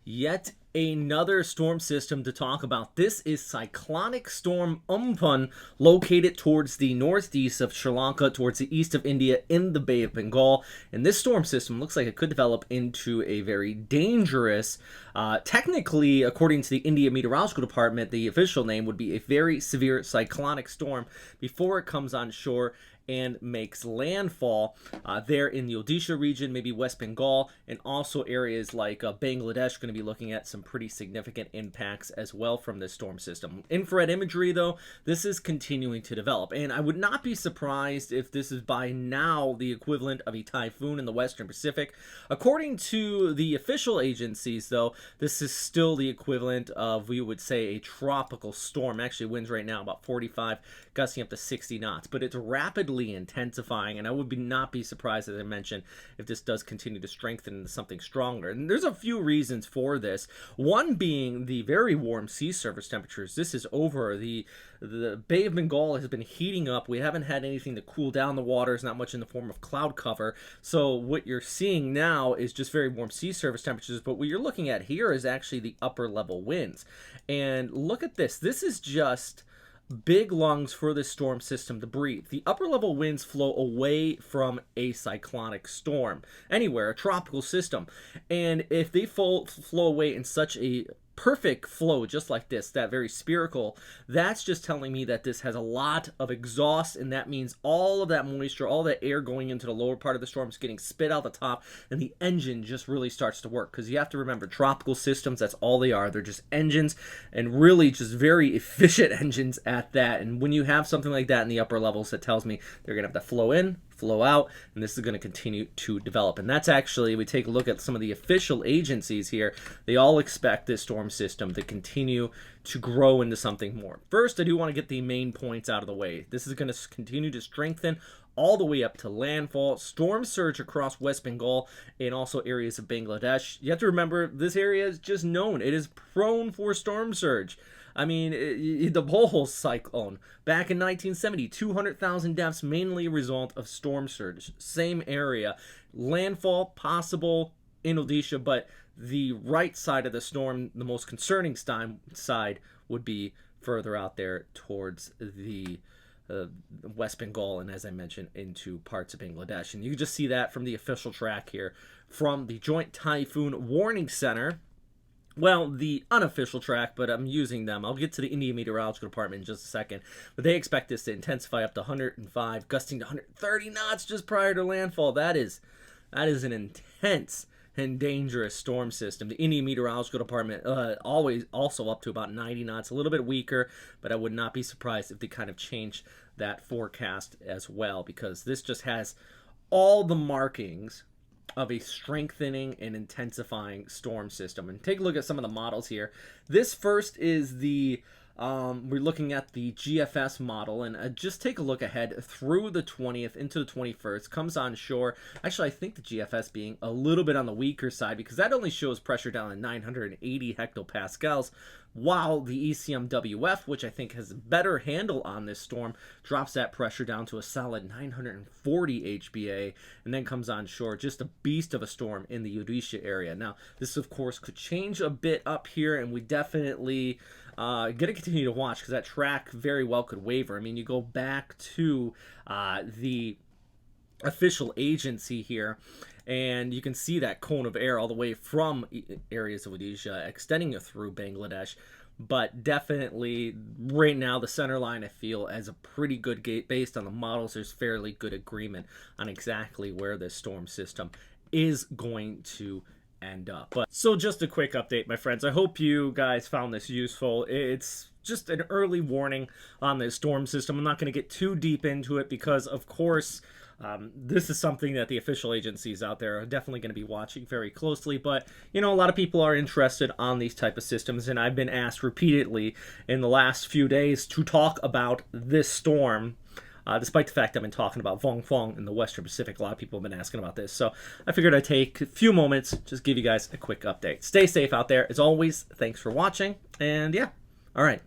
Yet another storm system to talk about. This is Cyclonic Storm Amphan, located towards the northeast of Sri Lanka, towards the east of India in the Bay of Bengal. And this storm system looks like it could develop into a very dangerous, technically, according to the India Meteorological Department, the official name would be a very severe cyclonic storm before it comes on shore and makes landfall there in the Odisha region, maybe West Bengal, and also areas like Bangladesh. Going to be looking at some pretty significant impacts as well from this storm system. Infrared imagery, though, this is continuing to develop, and I would not be surprised if this is by now the equivalent of a typhoon in the Western Pacific. According to the official agencies, though, this is still the equivalent of, we would say, a tropical storm. Actually, winds right now about 45, gusting up to 60 knots, but it's rapidly intensifying, and I would not be surprised, as I mentioned, if this does continue to strengthen into something stronger. And there's a few reasons for this. One being the very warm sea surface temperatures. This is over. The Bay of Bengal has been heating up. We haven't had anything to cool down the waters, not much in the form of cloud cover. So what you're seeing now is just very warm sea surface temperatures, but what you're looking at here is actually the upper level winds. And look at this. This is just big lungs for this storm system to breathe. The upper level winds flow away from a cyclonic storm, anywhere, a tropical system. And if they flow away in such a perfect flow, just like this, that very spherical, that's just telling me that this has a lot of exhaust, and that means all of that moisture, all that air going into the lower part of the storm is getting spit out the top, and the engine just really starts to work. Because you have to remember, tropical systems, that's all they are. They're just engines, and really just very efficient engines at that. And when you have something like that in the upper levels, that tells me they're going to have to flow in, flow out, and this is going to continue to develop. And that's actually, we take a look at some of the official agencies here, they all expect this storm system to continue to grow into something more. First, I do want to get the main points out of the way. This is going to continue to strengthen all the way up to landfall, storm surge across West Bengal, and also areas of Bangladesh. You have to remember, this area is just known. It is prone for storm surge. I mean, the whole cyclone back in 1970, 200,000 deaths, mainly a result of storm surge. Same area. Landfall possible in Odisha, but the right side of the storm, the most concerning side, would be further out there towards the West Bengal, and as I mentioned, into parts of Bangladesh. And you can just see that from the official track here from the Joint Typhoon Warning Center. Well, the unofficial track, but I'm using them. I'll get to the India Meteorological Department in just a second. But they expect this to intensify up to 105, gusting to 130 knots just prior to landfall. That is an intense and dangerous storm system. The India Meteorological Department always also up to about 90 knots, a little bit weaker, but I would not be surprised if they kind of change that forecast as well, because this just has all the markings of a strengthening and intensifying storm system. And take a look at some of the models here. This first is the we're looking at the GFS model, and just take a look ahead through the 20th into the 21st, comes on shore. Actually, I think the GFS being a little bit on the weaker side, because that only shows pressure down at 980 hectopascals, while the ECMWF, which I think has a better handle on this storm, drops that pressure down to a solid 940 HBA, and then comes on shore. Just a beast of a storm in the Odisha area. Now, this, of course, could change a bit up here, and we definitely going to continue to watch, because that track very well could waver. I mean, you go back to the official agency here, and you can see that cone of air all the way from areas of Odisha extending through Bangladesh. But definitely right now, the center line, I feel, as a pretty good gate. Based on the models, there's fairly good agreement on exactly where this storm system is going to end up. But so just a quick update, my friends. I hope you guys found this useful. It's just an early warning on this storm system. I'm not going to get too deep into it, because of course this is something that the official agencies out there are definitely going to be watching very closely. But you know, a lot of people are interested on these type of systems, and I've been asked repeatedly in the last few days to talk about this storm. Despite the fact I've been talking about Vong Fong in the Western Pacific, a lot of people have been asking about this. So I figured I'd take a few moments, just give you guys a quick update. Stay safe out there. As always, thanks for watching. And yeah, all right.